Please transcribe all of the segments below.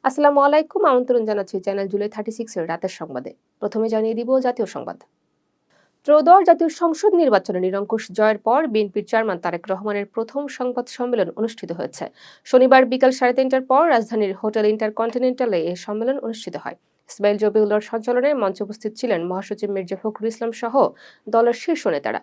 আসসালামু আলাইকুম, আমন্ত্রণ জানাচ্ছি চ্যানেল জুলাই 36 এর রাতের সংবাদে। প্রথমে জানিয়ে দিব জাতীয় সংবাদ। ত্রয়োদশ জাতীয় সংসদ নির্বাচনে নিরঙ্কুশ জয়ের পর বিএনপির চেয়ারম্যান তারেক রহমানের প্রথম সংবাদ সম্মেলন অনুষ্ঠিত হয়েছে। শনিবার বিকাল 3:30টার পর রাজধানীর হোটেল ইন্টারকন্টিনেন্টালে এই সম্মেলন অনুষ্ঠিত হয়। ইসমাইল জবিউল্লাহর সঞ্চালনে মঞ্চে উপস্থিত ছিলেন মহাসচিব মির্জা ফখরুল ইসলাম সহ দলের শীর্ষ নেতারা।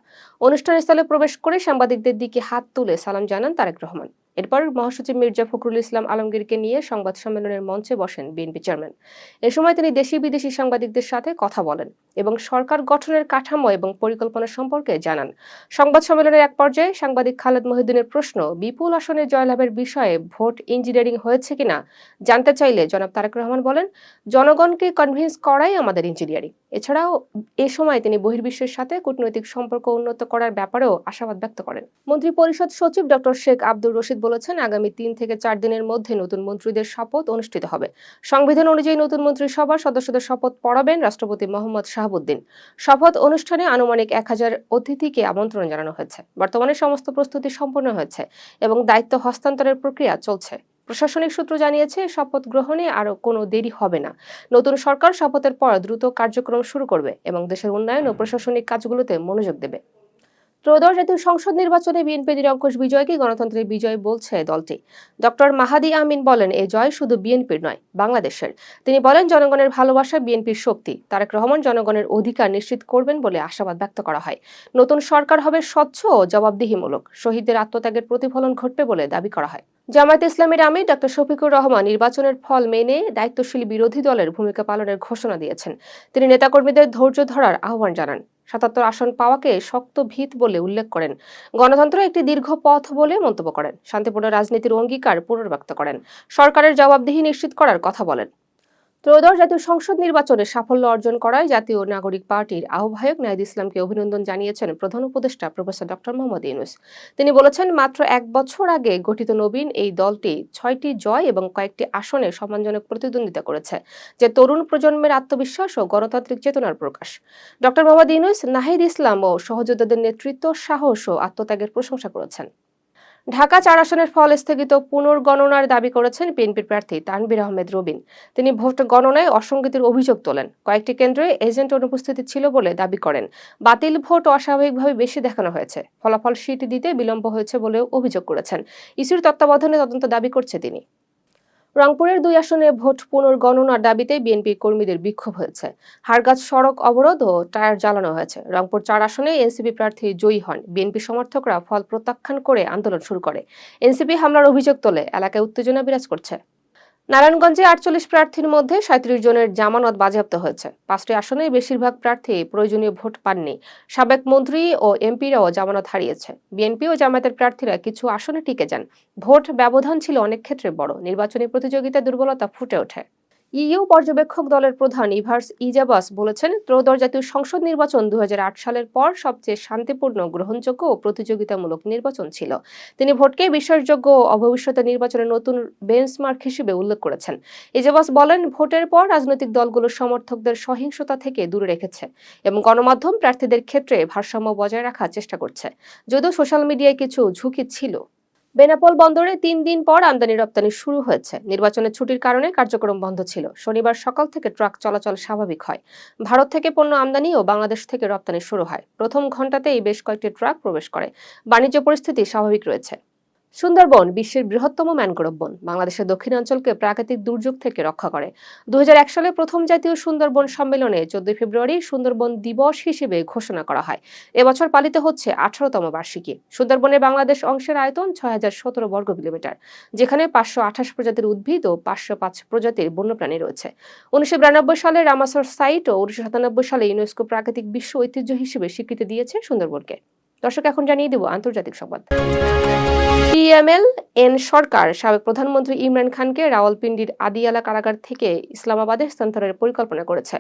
অনুষ্ঠানস্থলে প্রবেশ করে সাংবাদিকদের দিকে হাত তুলে সালাম জানান তারেক রহমান। এরপর মহাসচিব মির্জা ফখরুল ইসলাম আলমগীরকে নিয়ে সংবাদ সম্মেলনের মঞ্চে বসেন বিএনপি চেয়ারম্যান। এ সময় তিনি দেশি বিদেশি সাংবাদিকদের সাথে কথা বলেন এবং সরকার গঠনের কাঠামো এবং পরিকল্পনা সম্পর্কে জানান। সংবাদ সম্মেলনের এক পর্যায়ে সাংবাদিক খালেদ মহিউদ্দিনের প্রশ্ন, বিপুল আসনে জয়লাভের বিষয়ে ভোট ইঞ্জিনিয়ারিং হয়েছে কিনা জানতে চাইলে জনাব তারেক রহমান বলেন, জনগণকে কনভিন্স করাই আমাদের ইঞ্জিনিয়ারিং। এছাড়াও এ সময় তিনি বহির্বিশ্বের সাথে কূটনৈতিক সম্পর্ক উন্নত করার ব্যাপারেও আশাবাদ ব্যক্ত করেন। মন্ত্রী পরিষদ সচিব ডক্টর শেখ আব্দুর রশিদ বলেছেন, আগামী 3 থেকে 4 দিনের মধ্যে নতুন মন্ত্রীদের শপথ অনুষ্ঠিত হবে। সংবিধান অনুযায়ী নতুন মন্ত্রিসভার সদস্যদের শপথ পড়াবেন রাষ্ট্রপতি মোহাম্মদ শাহাবুদ্দিন। শপথ অনুষ্ঠানে আনুমানিক 1000 অতিথিকে আমন্ত্রণ জানানো হয়েছে। বর্তমানে সমস্ত প্রস্তুতি সম্পন্ন হয়েছে এবং দায়িত্ব হস্তান্তরের প্রক্রিয়া চলছে। প্রশাসনিক সূত্র জানিয়েছে, শপথ গ্রহণে আরও কোনো দেরি হবে না। নতুন সরকার শপথের পর দ্রুত কার্যক্রম শুরু করবে এবং দেশের উন্নয়ন ও প্রশাসনিক কাজগুলোতে মনোযোগ দেবে। ত্রয়োদশ জাতীয় সংসদ নির্বাচনে বিএনপি নিরঙ্কুশ বিজয়কে গণতন্ত্রের বিজয় বলছে দলটি। ডক্টর মাহাদি আমিন বলেন, এই জয় শুধু বিএনপির নয়, বাংলাদেশের। তিনি বলেন, জনগণের ভালোবাসা বিএনপির শক্তি। তারেক রহমান জনগণের অধিকার নিশ্চিত করবেন বলে আশাবাদ ব্যক্ত করা হয়। নতুন সরকার হবে স্বচ্ছ ও জবাবদিহিমূলক। শহীদদের আত্মত্যাগের প্রতিফলন ঘটবে বলে দাবি করা হয়। জামায়াতে ইসলামীর আমির ডক্টর শফিকুর রহমান নির্বাচনের ফল মেনে দায়িত্বশীল বিরোধী দলের ভূমিকা পালনের ঘোষণা দিয়েছেন। তিনি নেতাকর্মীদের ধৈর্য ধরার আহ্বান জানান। 77 আসন পাওয়াকে শক্ত ভিত বলে উল্লেখ করেন। গণতন্ত্র একটি দীর্ঘ পথ বলে মন্তব্য করেন। শান্তিপূর্ণ রাজনীতির অঙ্গীকার পুনর্ব্যক্ত করেন। সরকারের জবাবদিহি নিশ্চিত করার কথা বলেন। ত্রয়োদশ জাতীয় সংসদ নির্বাচনে সাফল্য অর্জন করায় জাতীয় নাগরিক পার্টির আহ্বায়ক নাহিদ ইসলামকে অভিনন্দন জানিয়েছেন প্রধান উপদেষ্টা প্রফেসর ডক্টর মোহাম্মদ ইউনূস। তিনি বলেছেন, মাত্র 1 বছর আগে গঠিত নবীন এই দলটি 6টি জয় এবং কয়েকটি আসনে সম্মানজনক প্রতিদ্বন্দ্বিতা করেছে, যে তরুণ প্রজন্মের আত্মবিশ্বাস ও গণতান্ত্রিক চেতনার প্রকাশ। ডক্টর মোহাম্মদ ইউনূস নাহিদ ইসলাম ও সহযোদ্ধাদের নেতৃত্ব, সাহস ও আত্মত্যাগের প্রশংসা করেছেন। ঢাকা 4 আসনের ফল স্থগিত পুনর্গণনার দাবি করেছেন বিএনপির প্রার্থী তানভীর আহমেদ রবিন। তিনি ভোট গণনায় অসঙ্গতির অভিযোগ তোলেন। কয়েকটি কেন্দ্রে এজেন্ট অনুপস্থিতি ছিল বলে দাবি করেন। বাতিল ভোট অস্বাভাবিকভাবে বেশি দেখানো হয়েছে। ফলাফল শিট দিতে বিলম্ব হয়েছে বলেও অভিযোগ করেছেন। ইসির তত্ত্বাবধানে তদন্ত দাবি করছে তিনি। রংপুরের 2 আসনে ভোট পুনর্গণনার দাবিতে বিএনপি কর্মীদের বিক্ষোভ হয়েছে। হাড়গাছ সড়ক অবরোধ ও টায়ার জ্বালানো হয়েছে। রংপুর 4 আসনে এনসিপি প্রার্থী জয়ী হন। বিএনপি সমর্থকরা ফল প্রত্যাখ্যান করে আন্দোলন শুরু করে। এনসিপি হামলার অভিযোগ তোলে। এলাকায় উত্তেজনা বিরাজ করছে। নারায়ণগঞ্জে 48 প্রার্থীর মধ্যে 37 জনের জামানত বাজেয়াপ্ত হয়েছে। 5টি আসনে বেশিরভাগ প্রার্থী প্রয়োজনীয় ভোট পাননি। সাবেক মন্ত্রী ও এমপিরাও জামানত হারিয়েছে। বিএনপি ও জামায়াতের প্রার্থীরা কিছু আসনে টিকে যান। ভোট ব্যবধান ছিল অনেক ক্ষেত্রে বড়। নির্বাচনী প্রতিযোগিতায় দুর্বলতা ফুটে ওঠে। ইইউ পর্যবেক্ষক দলের প্রধান ইভার্স ইজাবাস বলেছেন, ত্রয়োদশ জাতীয় সংসদ নির্বাচন 2008 সালের পর সবচেয়ে শান্তিপূর্ণ, গ্রহণযোগ্য ও প্রতিযোগিতামূলক নির্বাচন ছিল। তিনি ভোটকে বিশ্বাসযোগ্য ও ভবিষ্যতের নির্বাচনের নতুন বেঞ্চমার্ক হিসেবে উল্লেখ করেছেন। ইজাবাস বলেন, ভোটের পর রাজনৈতিক দলগুলোর সমর্থকদের সহিংসতা থেকে দূরে রেখেছে এবং গণমাধ্যম প্রার্থীদের ক্ষেত্রে ভারসাম্য বজায় রাখার চেষ্টা করছে, যদিও সোশ্যাল মিডিয়ায় কিছু ঝুঁকি ছিল। বেনাপোল বন্দরে 3 দিন পর আমদানি রপ্তানি শুরু হয়েছে। নির্বাচনের ছুটির কারণে কার্যক্রম বন্ধ ছিল। শনিবার সকাল থেকে ট্রাক চলাচল স্বাভাবিক হয়। ভারত থেকে পণ্য আমদানি ও বাংলাদেশ থেকে রপ্তানি শুরু হয়। প্রথম ঘণ্টাতেই বেশ কয়েকটি ট্রাক প্রবেশ করে। বাণিজ্য পরিস্থিতি স্বাভাবিক রয়েছে। সুন্দরবন বিশ্বের বৃহত্তম ম্যানগ্রোভ বন। বাংলাদেশের দক্ষিণাঞ্চলকে প্রাকৃতিক দুর্যোগ থেকে রক্ষা করে। 2001 সালে প্রথম জাতীয় সুন্দরবন সম্মেলনে 14 ফেব্রুয়ারি সুন্দরবন দিবস হিসেবে ঘোষণা করা হয়। এবছর পালিত হচ্ছে 18তম বার্ষিকী। সুন্দরবনের বাংলাদেশ অংশের আয়তন 6017 বর্গ কিলোমিটার, যেখানে 528 প্রজাতির উদ্ভিদ ও 505 প্রজাতির বন্যপ্রাণী রয়েছে। 1992 সালে রামাসর সাইট ও 1997 সালে ইউনেস্কো প্রাকৃতিক বিশ্ব ঐতিহ্য হিসেবে স্বীকৃতি দিয়েছে সুন্দরবনকে। দর্শক, এখন জানিয়ে দেব আন্তর্জাতিক সংবাদ। পিএমএল-এন সরকার সাবেক প্রধানমন্ত্রী ইমরান খানকে রাওয়ালপিন্ডির আদিয়ালা কারাগার থেকে ইসলামাবাদে স্থানান্তরের পরিকল্পনা করেছে।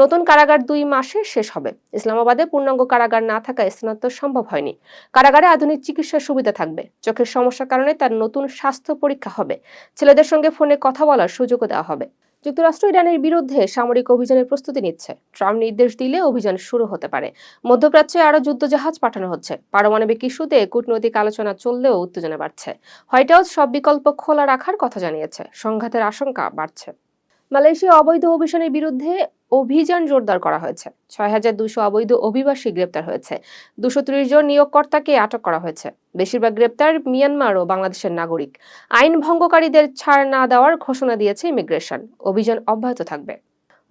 নতুন কারাগার 2 মাসে শেষ হবে। ইসলামাবাদে পূর্ণাঙ্গ কারাগার না থাকায় স্থানান্তর সম্ভব হয়নি। কারাগারে আধুনিক চিকিৎসা সুবিধা থাকবে। চোখের সমস্যার কারণে তার নতুন স্বাস্থ্য পরীক্ষা হবে। ছেলেদের সঙ্গে ফোনে কথা বলার সুযোগও দেওয়া হবে। যুক্তরাষ্ট্র ইরানের বিরুদ্ধে সামরিক অভিযানের প্রস্তুতি নিচ্ছে। ট্রাম্প নির্দেশ দিলে অভিযান শুরু হতে পারে। মধ্যপ্রাচ্যে আরও যুদ্ধজাহাজ পাঠানো হচ্ছে। পারমাণবিক ইস্যুতে কূটনৈতিক আলোচনা চললেও উত্তেজনা বাড়ছে। হোয়াইট হাউস সব বিকল্প খোলা রাখার কথা জানিয়েছে। সংঘাতের আশঙ্কা বাড়ছে। মালয়েশিয়া অবৈধ অভিযানের বিরুদ্ধে অভিযান জোরদার করা হয়েছে। ৬,২০০ অবৈধ অভিবাসী গ্রেপ্তার হয়েছে। ২৩০ জন নিয়োগকর্তাকে আটক করা হয়েছে। বেশিরভাগ গ্রেপ্তার মিয়ানমার ও বাংলাদেশের নাগরিক। আইন ভঙ্গকারীদের ছাড় না দেওয়ার ঘোষণা দিয়েছে ইমিগ্রেশন। অভিযান অব্যাহত থাকবে।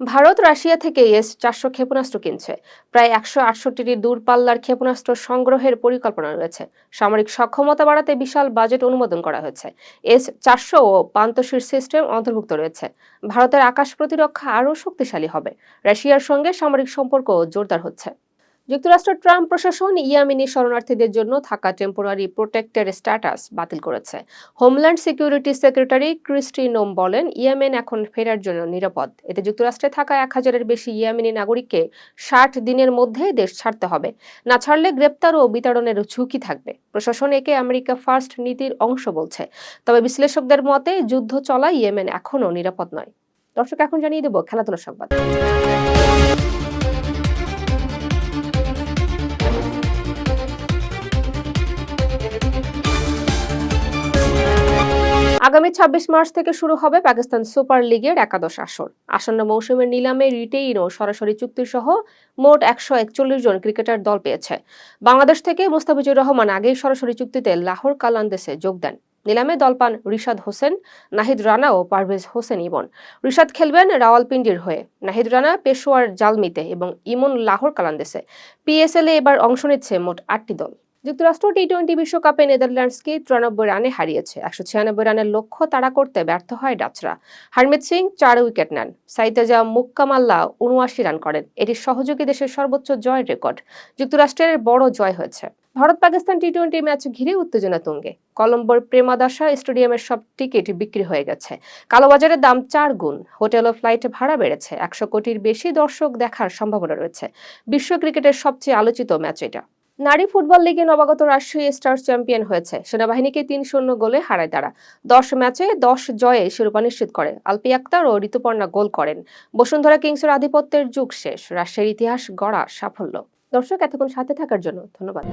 ভারত রাশিয়া থেকে S-400 ক্ষেপণাস্ত্র কিনছে। প্রায় ১৬৮টি দূরপাল্লার ক্ষেপণাস্ত্র সংগ্রহের পরিকল্পনা রয়েছে। সামরিক সক্ষমতা বাড়াতে বিশাল বাজেট অনুমোদন করা হয়েছে। S-400 ও পান্তশীর সিস্টেম অন্তর্ভুক্ত রয়েছে। ভারতের আকাশ প্রতিরক্ষা আরও শক্তিশালী হবে। রাশিয়ার সঙ্গে সামরিক সম্পর্ক জোরদার হচ্ছে। যুক্তরাষ্ট্রের ট্রাম্প প্রশাসন ইয়েমেনি শরণার্থীদের জন্য থাকা টেম্পোরারি প্রোটেক্টেড স্ট্যাটাস বাতিল করেছে। হোমল্যান্ড সিকিউরিটি সেক্রেটারি ক্রিস্টি নোম বলেন, ইয়েমেন এখন ফেরার জন্য নিরাপদ। এতে যুক্তরাষ্ট্রে থাকা ১,০০০-এর বেশি ইয়েমেনি নাগরিককে ৬০ দিনের মধ্যে দেশ ছাড়তে হবে। না ছাড়লে গ্রেপ্তার ও বিতাড়নের ঝুঁকি থাকবে। প্রশাসন একে আমেরিকা ফার্স্ট নীতির অংশ বলছে। তবে বিশ্লেষকদের মতে যুদ্ধ চলা ইয়েমেন এখনও নিরাপদ নয়। দর্শক, এখন জানিয়ে দেব খেলাধুলা সংবাদ। আগামী ২৬ মার্চ থেকে শুরু হবে পাকিস্তান সুপার লিগের একাদশ আসর। আসন্ন মৌসুমের নিলামে রিটেইন ও সরাসরি চুক্তি সহ মোট ১৪১ জন ক্রিকেটার দল পেয়েছে। বাংলাদেশ থেকে মুস্তাফিজুর রহমান আগেই সরাসরি চুক্তিতে লাহোর কালান্দেসে যোগ দেন। নিলামে দল পান রিশাদ হোসেন, নাহিদ রানা ও পারভেজ হোসেন ইমন। রিশাদ খেলবেন রাওয়ালপিন্ডির হয়ে, নাহিদ রানা পেশোয়ার জালমিতে এবং ইমন লাহোর কালান্দেসে। পিএসএল এ এবার অংশ নিচ্ছে মোট ৮টি দল। যুক্তরাষ্ট্র টি-20 বিশ্বকাপে নেদারল্যান্ডসকে ৯৩ রানে হারিয়েছে। ১৯৬ রানের লক্ষ্য তাড়া করতে ব্যর্থ হয় ডাচরা। হারমিত সিং ৪ উইকেট নেন। সাইতেজা মুক্কামাল্লা ৭৯ রান করেন। এটি সহযোগী দেশের সর্বোচ্চ জয়ের রেকর্ড। যুক্তরাষ্ট্রের বড় জয় হয়েছে। ভারত পাকিস্তান টি-20 ম্যাচ ঘিরে উত্তেজনা তুঙ্গে। কলম্বোর প্রেমাদাসা স্টেডিয়ামের সব টিকিট বিক্রি হয়ে গেছে। কালোবাজারের দাম ৪ গুণ। হোটেল ও ফ্লাইট ভাড়া বেড়েছে। ১০০ কোটির বেশি দর্শক দেখার সম্ভাবনা রয়েছে। বিশ্ব ক্রিকেটের সবচেয়ে আলোচিত ম্যাচ এটা। নারী ফুটবল লিগে নবাগত রাজশাহী স্টার্স চ্যাম্পিয়ন হয়েছে। সেনাবাহিনীকে ৩-০ গোলে হারায় তারা। ১০ ম্যাচে ১০ জয়ে শিরোপা নিশ্চিত করে। আলপি আক্তার ও ঋতুপর্ণা গোল করেন। বসুন্ধরা কিংসের আধিপত্যের যুগ শেষ। রাজশাহীর ইতিহাস গড়া সাফল্য। দর্শক, এতক্ষণ সাথে থাকার জন্য ধন্যবাদ।